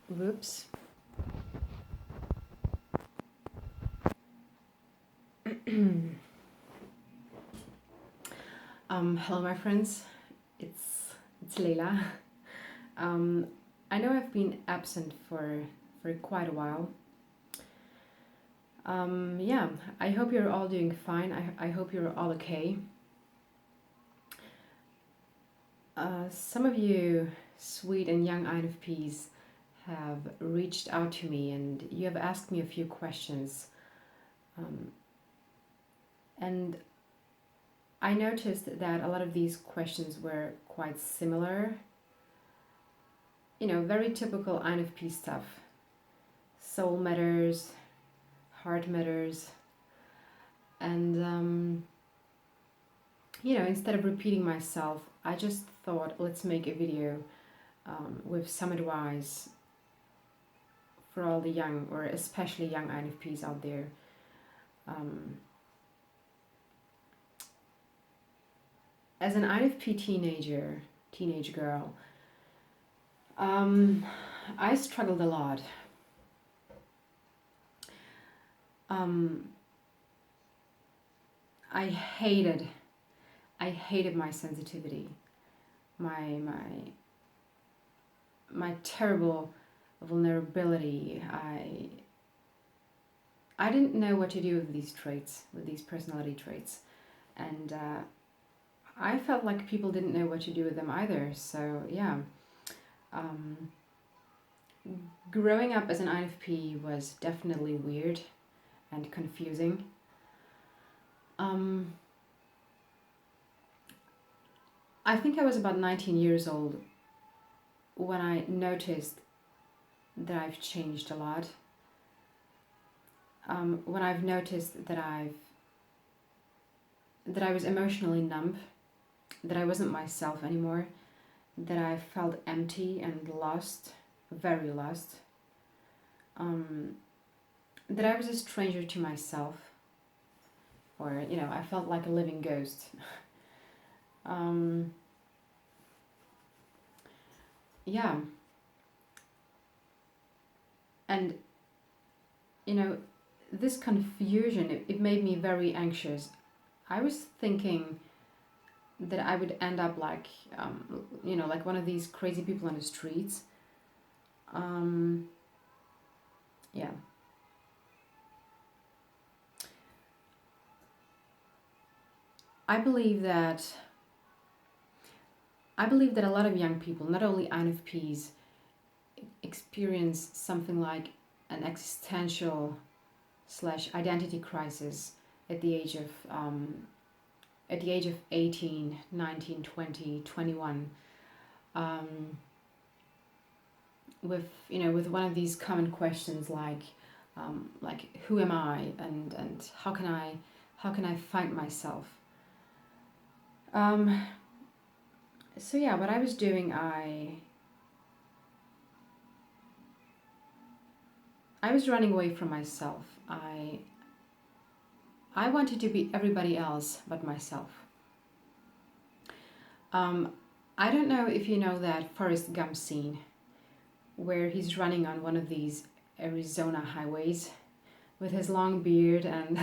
Whoops. Hello, my friends. It's Leila. Um, I know I've been absent for quite a while. Yeah, I hope you're all doing fine. I hope you're all okay. Some of you sweet and young INFPs have reached out to me and you have asked me a few questions. And I noticed that a lot of these questions were quite similar. You know, very typical INFP stuff. Soul matters, heart matters. And, instead of repeating myself, I just thought, let's make a video with some advice for all the young, or especially young INFPs out there. As an INFP teenage girl, I struggled a lot. I hated my sensitivity, my terrible vulnerability. I didn't know what to do with these traits, with these personality traits, and I felt like people didn't know what to do with them either. So yeah, growing up as an INFP was definitely weird and confusing. I think I was about 19 years old when I noticed that I've changed a lot. When I've noticed that I was emotionally numb, that I wasn't myself anymore, that I felt empty and lost, very lost, that I was a stranger to myself, or I felt like a living ghost. Yeah, and this confusion, it made me very anxious. I was thinking that I would end up like like one of these crazy people on the streets. Yeah. I believe that a lot of young people, not only INFPs, experience something like an existential / identity crisis at the age of 18, 19, 20, 21, with one of these common questions like who am I, and how can I find myself. So yeah, what I was doing, I was running away from myself. I wanted to be everybody else but myself. I don't know if you know that Forrest Gump scene where he's running on one of these Arizona highways with his long beard and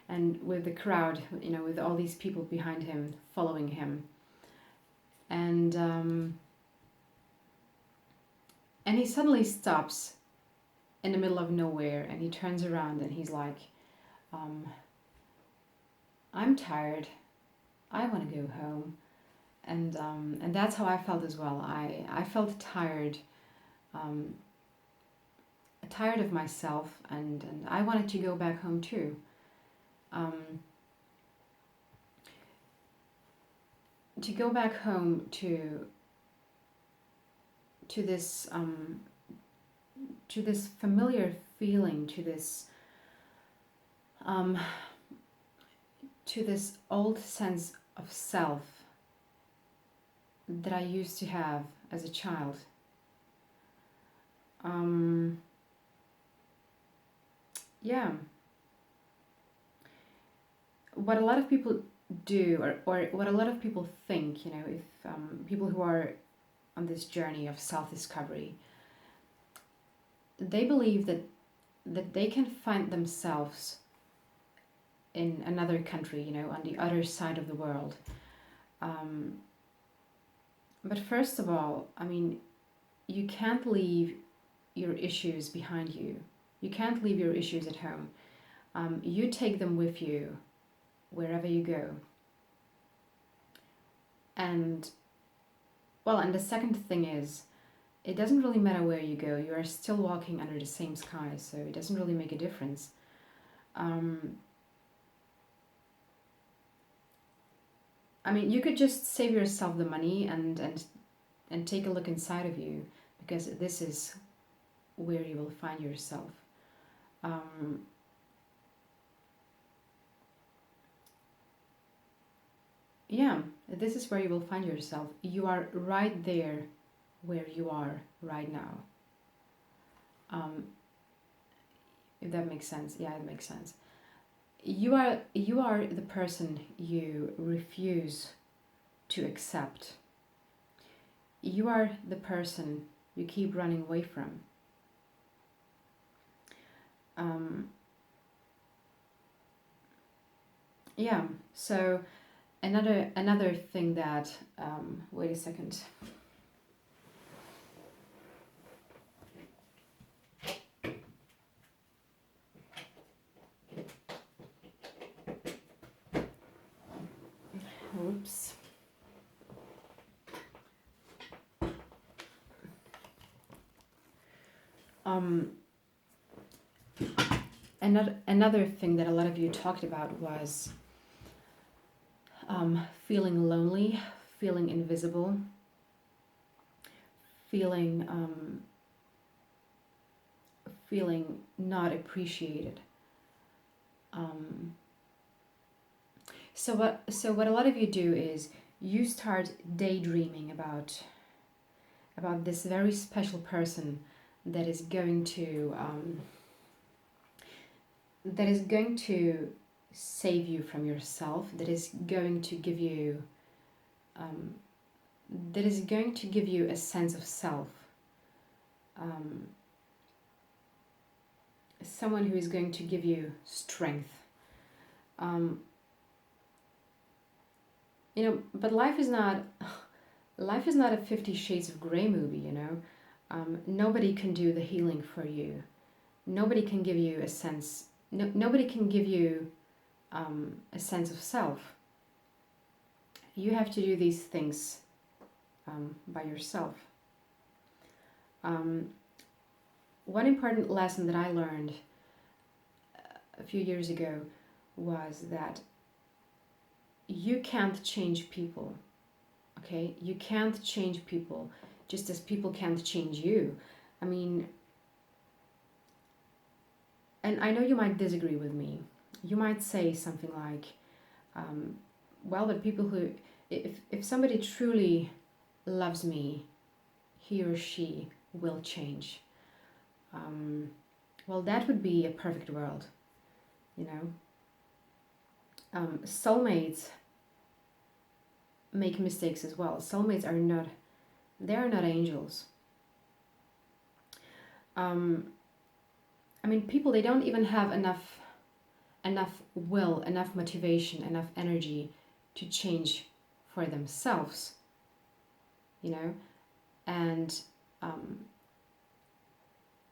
and with the crowd, with all these people behind him following him. And he suddenly stops in the middle of nowhere and he turns around and he's like, I'm tired. I want to go home. And that's how I felt as well. I felt tired, tired of myself, and I wanted to go back home too. To go back home to this familiar feeling, to this old sense of self that I used to have as a child. Yeah. What a lot of people do, or what a lot of people think, if people who are on this journey of self-discovery, they believe that they can find themselves in another country, you know, on the other side of the world. Um, but first of all, I mean, you can't leave your issues behind you. You can't leave your issues at home. You take them with you wherever you go. And well, and the second thing is, it doesn't really matter where you go. You are still walking under the same sky, so it doesn't really make a difference. I mean, you could just save yourself the money and take a look inside of you, because this is where you will find yourself. Yeah, this is where you will find yourself. You are right there where you are right now. If that makes sense. Yeah, it makes sense. You are the person you refuse to accept. You are the person you keep running away from. Yeah. So another thing that wait a second. Oops. Another thing that a lot of you talked about was feeling lonely, feeling invisible, feeling not appreciated. So what a lot of you do is you start daydreaming about this very special person that is going to save you from yourself, that is going to give you a sense of self, someone who is going to give you strength. But life is not a 50 Shades of Grey movie, you know. Nobody can do the healing for you. Nobody can give you a sense. Nobody can give you a sense of self. You have to do these things by yourself. One important lesson that I learned a few years ago was that you can't change people, okay? You can't change people just as people can't change you. I mean, and I know you might disagree with me. You might say something like, well, but people who, if somebody truly loves me, he or she will change. Well, that would be a perfect world, you know. Soulmates make mistakes as well. Soulmates are not angels. I mean, people, they don't even have enough will, enough motivation, enough energy to change for themselves, you know, and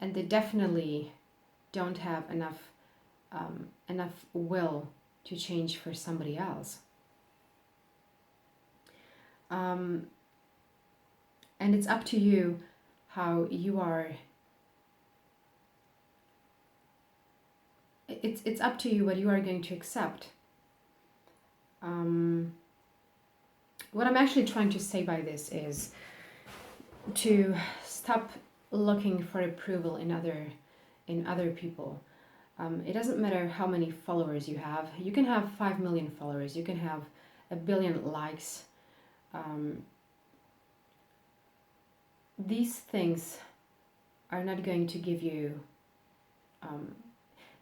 they definitely don't have enough will to change for somebody else. And it's up to you how you are. It's up to you what you are going to accept. What I'm actually trying to say by this is to stop looking for approval in other people. It doesn't matter how many followers you have. You can have 5 million followers. You can have 1 billion likes. These things are not going to give you.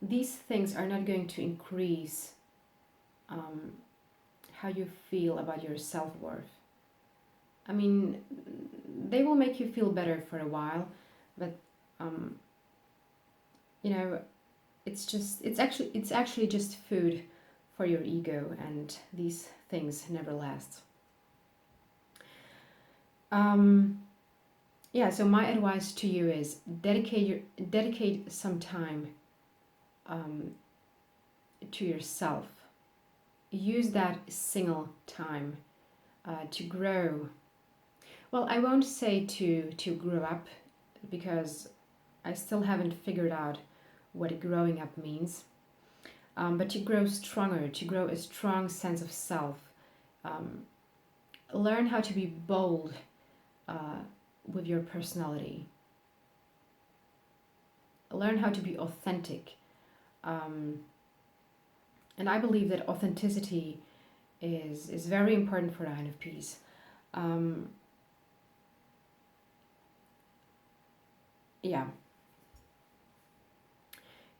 These things are not going to increase how you feel about your self-worth. I mean, they will make you feel better for a while, but you know, it's actually just food for your ego, and these things never last. Yeah, so my advice to you is dedicate some time um, to yourself. Use that single time to grow. Well, I won't say to grow up, because I still haven't figured out what growing up means. But to grow stronger, to grow a strong sense of self. Um, Learn how to be bold with your personality. Learn how to be authentic. Um, and I believe that authenticity is very important for INFPs. Um, yeah,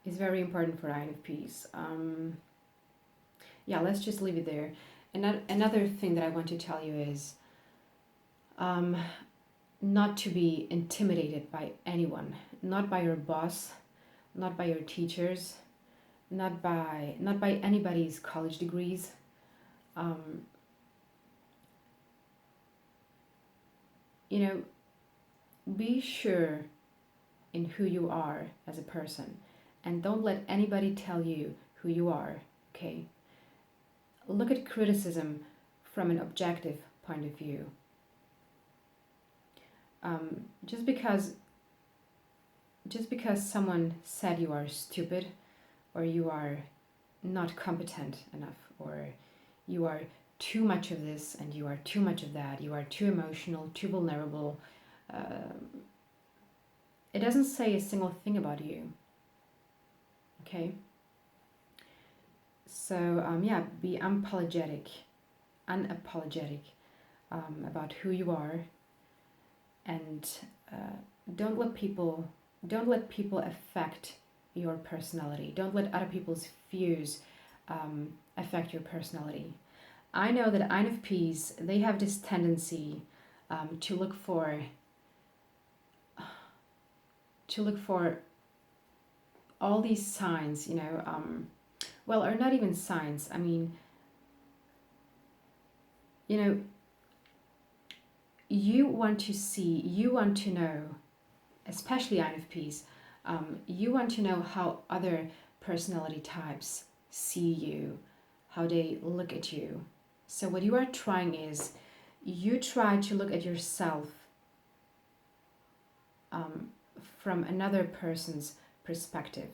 is very important for INFPs. Yeah, let's just leave it there. Another thing that I want to tell you is um, not to be intimidated by anyone, not by your boss, not by your teachers, not by anybody's college degrees. Um, you know, be sure in who you are as a person, and don't let anybody tell you who you are. Okay, look at criticism from an objective point of view. Just because someone said you are stupid, or you are not competent enough, or you are too much of this and you are too much of that, you are too emotional, too vulnerable, it doesn't say a single thing about you. Okay, so yeah, be unapologetic about who you are, and don't let people affect your personality. Don't let other people's views affect your personality. I know that INFPs, they have this tendency to look for all these signs, well, or not even signs. I mean, you want to know, especially INFPs, you want to know how other personality types see you, how they look at you. So what you are trying is, you try to look at yourself from another person's perspective.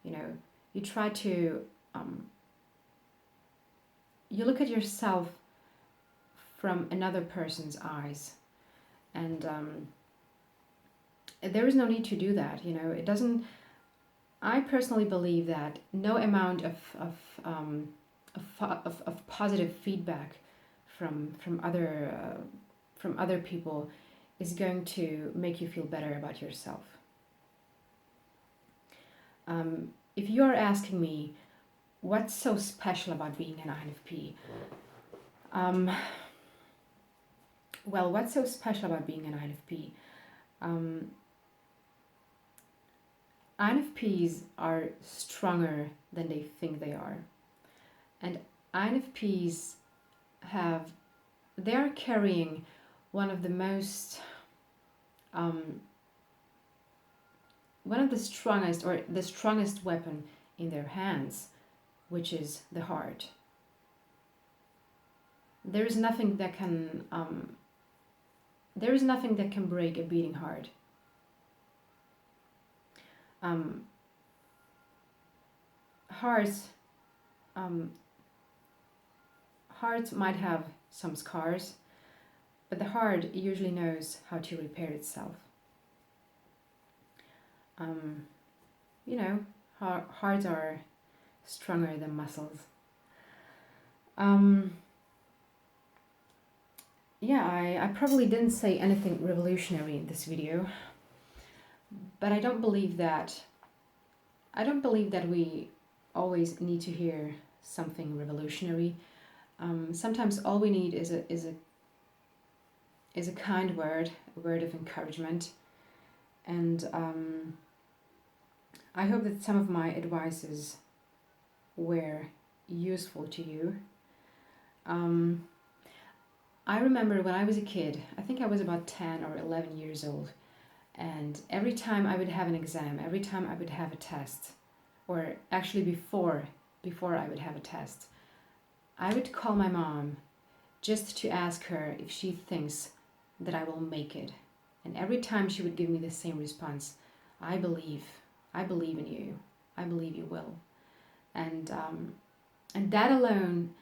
You try to you look at yourself from another person's eyes, and there is no need to do that. It doesn't. I personally believe that no amount of positive feedback from other people is going to make you feel better about yourself. If you are asking me what's so special about being an INFP, well, what's so special about being an INFP? INFPs are stronger than they think they are, and INFPs they are carrying one of the most one of the strongest, or the strongest weapon in their hands, which is the heart. There is nothing that can break a beating heart. Hearts might have some scars, but the heart usually knows how to repair itself. Hearts are stronger than muscles. I probably didn't say anything revolutionary in this video, but I don't believe that we always need to hear something revolutionary. Sometimes all we need is a kind word, a word of encouragement, and I hope that some of my advices were useful to you. I remember when I was a kid, I think I was about 10 or 11 years old, and every time I would have an exam, every time I would have a test, or actually before I would have a test, I would call my mom just to ask her if she thinks that I will make it. And every time she would give me the same response, I believe in you. I believe you will. And that alone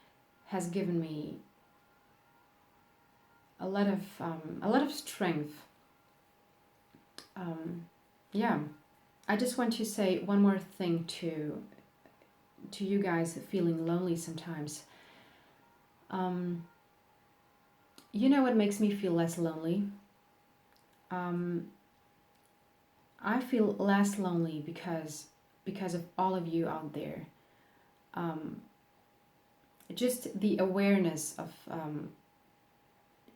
has given me a lot of strength. Yeah, I just want to say one more thing to you guys feeling lonely sometimes. You know what makes me feel less lonely? I feel less lonely because of all of you out there. Just the awareness of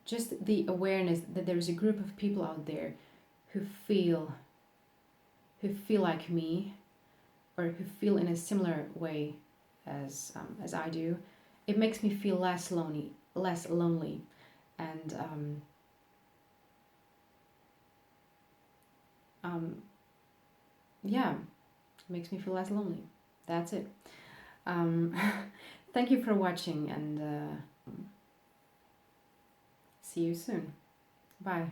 just the awareness that there's a group of people out there who feel like me, or who feel in a similar way as I do. It makes me feel less lonely, and yeah, it makes me feel less lonely. That's it. Thank you for watching, and see you soon. Bye.